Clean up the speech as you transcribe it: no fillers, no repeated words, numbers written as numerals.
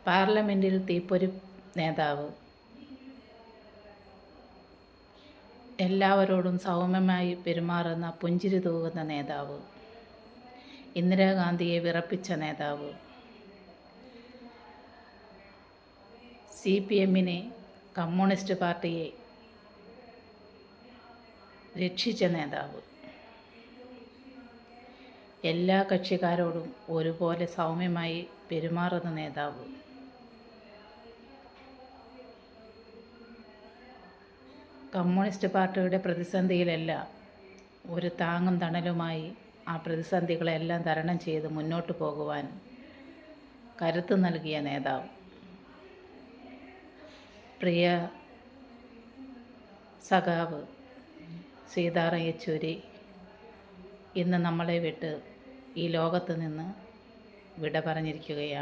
പാർലമെൻറ്റിൽ തീപ്പൊരി നേതാവ്, എല്ലാവരോടും സൗമ്യമായി പെരുമാറുന്ന പുഞ്ചിരി തൂകുന്ന നേതാവ്, ഇന്ദിരാഗാന്ധിയെ വിറപ്പിച്ച നേതാവ്, CPM-നെ, കമ്മ്യൂണിസ്റ്റ് പാർട്ടിയെ രക്ഷിച്ച നേതാവ്, എല്ലാ കക്ഷിക്കാരോടും ഒരുപോലെ സൗമ്യമായി പെരുമാറുന്ന നേതാവ്, കമ്മ്യൂണിസ്റ്റ് പാർട്ടിയുടെ പ്രതിസന്ധിയിലെല്ലാം ഒരു താങ്ങും തണലുമായി ആ പ്രതിസന്ധികളെല്ലാം തരണം ചെയ്ത് മുന്നോട്ട് പോകുവാൻ കരുത്ത് നൽകിയ നേതാവ്, പ്രിയ സഖാവ് സീതാറാം യെച്ചൂരി ഇന്ന് നമ്മളെ വിട്ട് ഈ ലോകത്ത് നിന്ന് വിട പറഞ്ഞിരിക്കുകയാണ്.